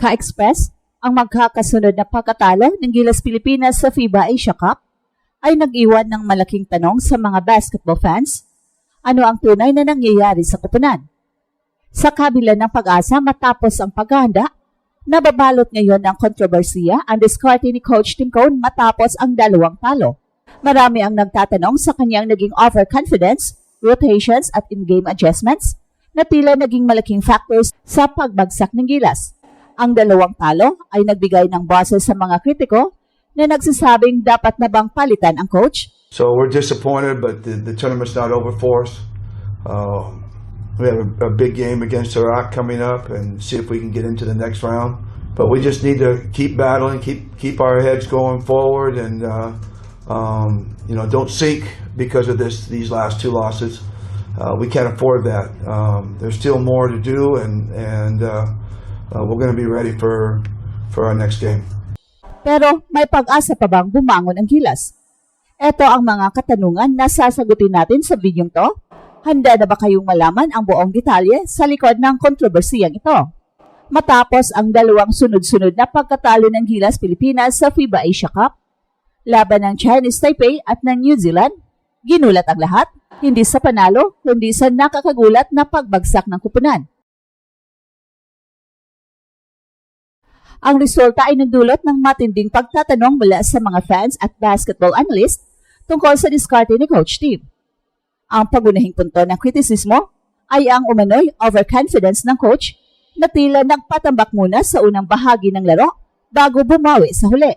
Naka-express ang magkakasunod na pagkatalo ng Gilas Pilipinas sa FIBA Asia Cup ay nag-iwan ng malaking tanong sa mga basketball fans. Ano ang tunay na nangyayari sa koponan? Sa kabila ng pag-asa matapos ang paghahanda, nababalot ngayon ng kontrobersiya ang diskarte ni Coach Tim Cone matapos ang dalawang talo. Marami ang nagtatanong sa kanyang naging overconfidence, rotations at in-game adjustments na tila naging malaking factors sa pagbagsak ng Gilas. Ang dalawang talo ay nagbigay ng boses sa mga kritiko na nagsasabing dapat na bang palitan ang coach. So we're disappointed, but the tournament's not over for us. We have a big game against Iraq coming up and see if we can get into the next round. But we just need to keep battling, keep our heads going forward, and don't sink because of these last two losses. We can't afford that. There's still more to do, and we're going to be ready for our next game. Pero may pag-asa pa bang bumangon ang Gilas? Ito ang mga katanungan na sasagutin natin sa videong to. Handa na ba kayong malaman ang buong detalye sa likod ng kontrobersiyang ito? Matapos ang dalawang sunod-sunod na pagkatalo ng Gilas Pilipinas sa FIBA Asia Cup, laban ng Chinese Taipei at ng New Zealand, ginulat ang lahat, hindi sa panalo, kundi sa nakakagulat na pagbagsak ng koponan. Ang resulta ay nagdulot ng matinding pagtatanong mula sa mga fans at basketball analyst tungkol sa diskarte ni Coach Tim. Ang pagunahing punto ng kritisismo ay ang umano'y overconfidence ng coach na tila nagpatambak muna sa unang bahagi ng laro bago bumawi sa huli.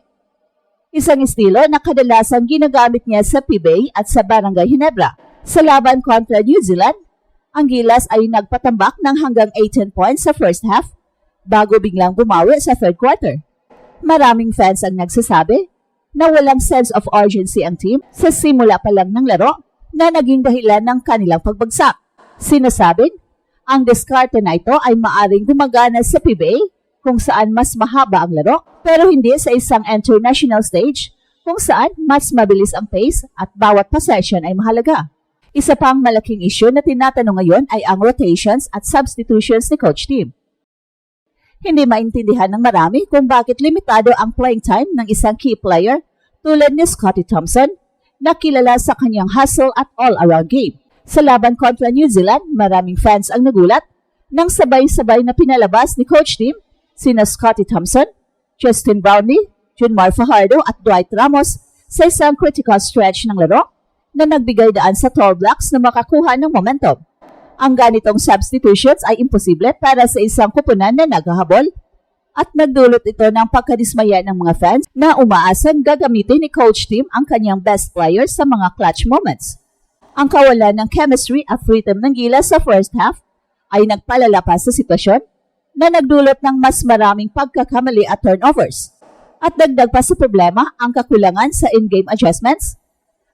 Isang estilo na kadalasang ginagamit niya sa PBA at sa Barangay Ginebra. Sa laban kontra New Zealand, ang Gilas ay nagpatambak ng hanggang 18 points sa first half bago biglang bumawi sa third quarter. Maraming fans ang nagsasabi na walang sense of urgency ang team sa simula pa lang ng laro na naging dahilan ng kanilang pagbagsak. Sinasabing, ang diskarte na ito ay maaring gumagana sa PBA kung saan mas mahaba ang laro pero hindi sa isang international stage kung saan mas mabilis ang pace at bawat possession ay mahalaga. Isa pang malaking issue na tinatanong ngayon ay ang rotations at substitutions ni Coach Tim. Hindi maintindihan ng marami kung bakit limitado ang playing time ng isang key player tulad ni Scottie Thompson na kilala sa kanyang hustle at all-around game. Sa laban kontra New Zealand, maraming fans ang nagulat nang sabay-sabay na pinalabas ni Coach Tim sina Scottie Thompson, Justin Brownlee, Junmar Fajardo at Dwight Ramos sa isang critical stretch ng laro na nagbigay daan sa tall blocks na makakuha ng momentum. Ang ganitong substitutions ay imposible para sa isang koponan na naghahabol at nagdulot ito ng pagkadismaya ng mga fans na umaasang gagamitin ni Coach Tim ang kanyang best players sa mga clutch moments. Ang kawalan ng chemistry at rhythm ng Gilas sa first half ay nagpalala pa sa sitwasyon na nagdulot ng mas maraming pagkakamali at turnovers. At dagdag pa sa problema ang kakulangan sa in-game adjustments.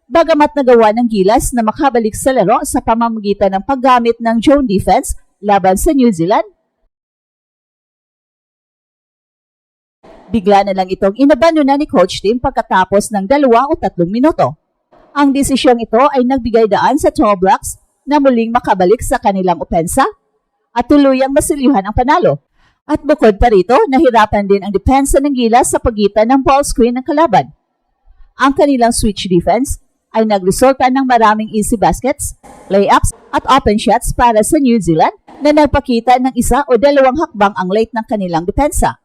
Bagamat nagawa ng Gilas na makabalik sa laro sa pamamagitan ng paggamit ng zone defense laban sa New Zealand, bigla na lang itong inabandona ni Coach Tim pagkatapos ng 2 o 3 minuto. Ang desisyong ito ay nagbigay daan sa tall blocks na muling makabalik sa kanilang opensa at tuluyang masilyuhan ang panalo. At bukod pa rito, nahirapan din ang depensa ng Gilas sa pagitan ng ball screen ng kalaban. Ang kanilang switch defense ay nagresulta ng maraming easy baskets, layups at open shots para sa New Zealand na nagpakita ng 1 o 2 hakbang ang late ng kanilang depensa.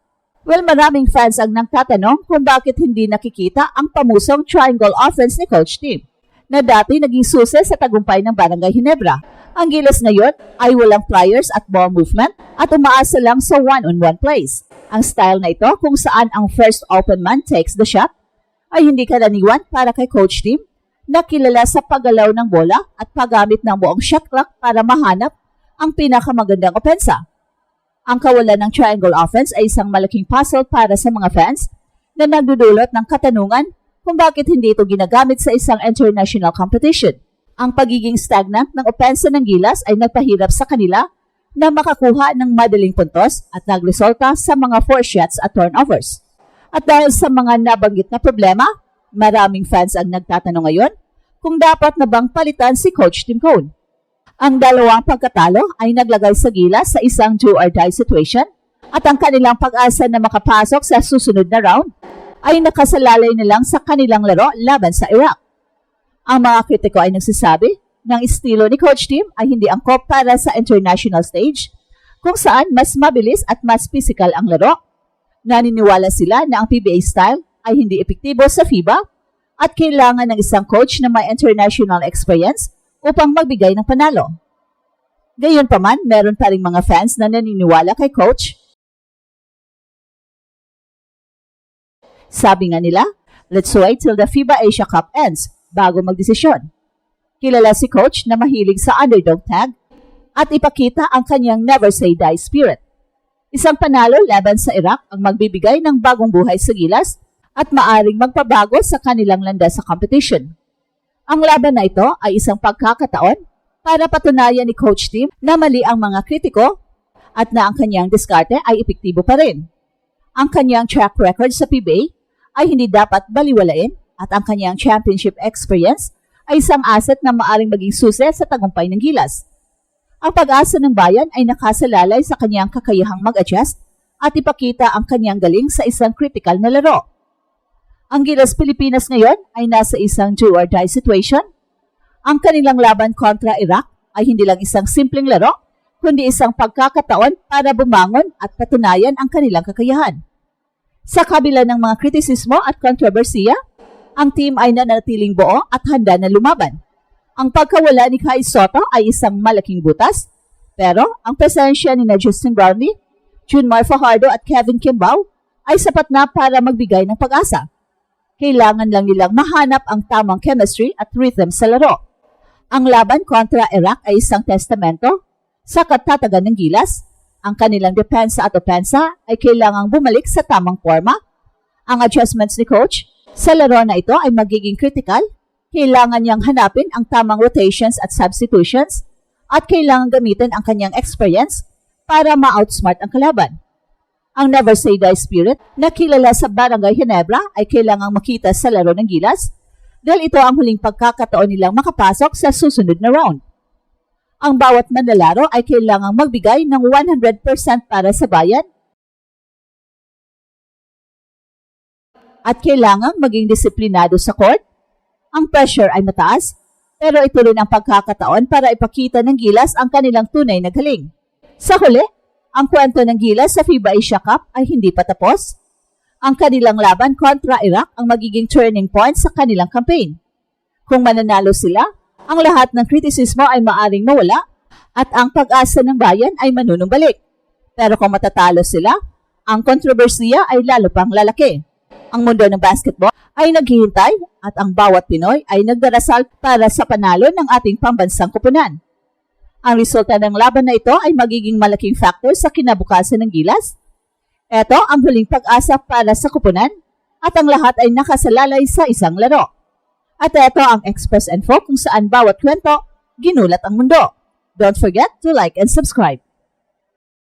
Well, maraming fans ang nagtatanong kung bakit hindi nakikita ang pamusong triangle offense ni Coach Tim na dati naging susi sa tagumpay ng Barangay Ginebra. Ang Gilas ngayon ay walang flyers at ball movement at umaasa lang sa one-on-one plays. Ang style na ito kung saan ang first open man takes the shot ay hindi karaniwan para kay Coach Tim na kilala sa paggalaw ng bola at paggamit ng buong shot clock para mahanap ang pinakamagandang opensa. Ang kawalan ng triangle offense ay isang malaking puzzle para sa mga fans na nagdudulot ng katanungan kung bakit hindi ito ginagamit sa isang international competition. Ang pagiging stagnant ng opensa ng Gilas ay nagpahirap sa kanila na makakuha ng madaling puntos at nagresulta sa mga forced shots at turnovers. At dahil sa mga nabanggit na problema, maraming fans ang nagtatanong ngayon kung dapat na bang palitan si Coach Tim Cone. Ang dalawang pagkatalo ay naglagay sa Gilas sa isang do-or-die situation At ang kanilang pag-asa na makapasok sa susunod na round ay nakasalalay na lang sa kanilang laro laban sa Iraq. Ang mga kritiko ay nagsasabi ng estilo ni Coach Tim ay hindi angkop para sa international stage, kung saan mas mabilis at mas physical ang laro. Naniniwala sila na ang PBA style ay hindi epektibo sa FIBA at kailangan ng isang coach na may international experience upang magbigay ng panalo. Gayunpaman, meron pa ring mga fans na naniniwala kay Coach. Sabi nga nila, let's wait till the FIBA Asia Cup ends bago magdesisyon. Kilala si Coach na mahilig sa underdog tag at ipakita ang kanyang never say die spirit. Isang panalo laban sa Iraq ang magbibigay ng bagong buhay sa Gilas at maaring magpabago sa kanilang landas sa competition. Ang laban na ito ay isang pagkakataon para patunayan ni Coach Tim na mali ang mga kritiko at na ang kanyang diskarte ay epektibo pa rin. Ang kanyang track record sa PBA ay hindi dapat baliwalain at ang kanyang championship experience ay isang asset na maaring maging susi sa tagumpay ng Gilas. Ang pag-asa ng bayan ay nakasalalay sa kanyang kakayahang mag-adjust at ipakita ang kanyang galing sa isang critical na laro. Ang Gilas Pilipinas ngayon ay nasa isang do-or-die situation. Ang kanilang laban kontra Iraq ay hindi lang isang simpleng laro, kundi isang pagkakataon para bumangon at patunayan ang kanilang kakayahan. Sa kabila ng mga kritisismo at kontrobersiya, ang team ay nanatiling buo at handa na lumaban. Ang pagkawala ni Kai Soto ay isang malaking butas, pero ang presensya ni Justin Brownlee, Junmar Fajardo at Kevin Kimbao ay sapat na para magbigay ng pag-asa. Kailangan lang nilang mahanap ang tamang chemistry at rhythm sa laro. Ang laban kontra Iraq ay isang testamento sa katatagan ng Gilas. Ang kanilang depensa at opensa ay kailangang bumalik sa tamang forma. Ang adjustments ni Coach sa laro na ito ay magiging critical. Kailangan niyang hanapin ang tamang rotations at substitutions at kailangan gamitin ang kanyang experience para ma-outsmart ang kalaban. Ang never say die spirit na kilala sa Barangay Ginebra ay kailangang makita sa laro ng Gilas dahil ito ang huling pagkakataon nilang makapasok sa susunod na round. Ang bawat manlalaro ay kailangang magbigay ng 100% para sa bayan at kailangang maging disiplinado sa court. Ang pressure ay mataas, pero ito rin ang pagkakataon para ipakita ng Gilas ang kanilang tunay na galing. Sa huli, ang kwento ng Gilas sa FIBA Asia Cup ay hindi pa tapos. Ang kanilang laban kontra Iraq ang magiging turning point sa kanilang campaign. Kung mananalo sila, ang lahat ng kritisismo ay maaring mawala at ang pag-asa ng bayan ay manunumbalik. Pero kung matatalo sila, ang kontrobersiya ay lalo pang lalaki. Ang mundo ng basketball ay naghihintay at ang bawat Pinoy ay nagdarasal para sa panalo ng ating pambansang koponan. Ang resulta ng laban na ito ay magiging malaking factor sa kinabukasan ng Gilas. Ito ang huling pag-asa para sa koponan at ang lahat ay nakasalalay sa isang laro. At ito ang Express Info kung saan bawat kwento ginulat ang mundo. Don't forget to like and subscribe.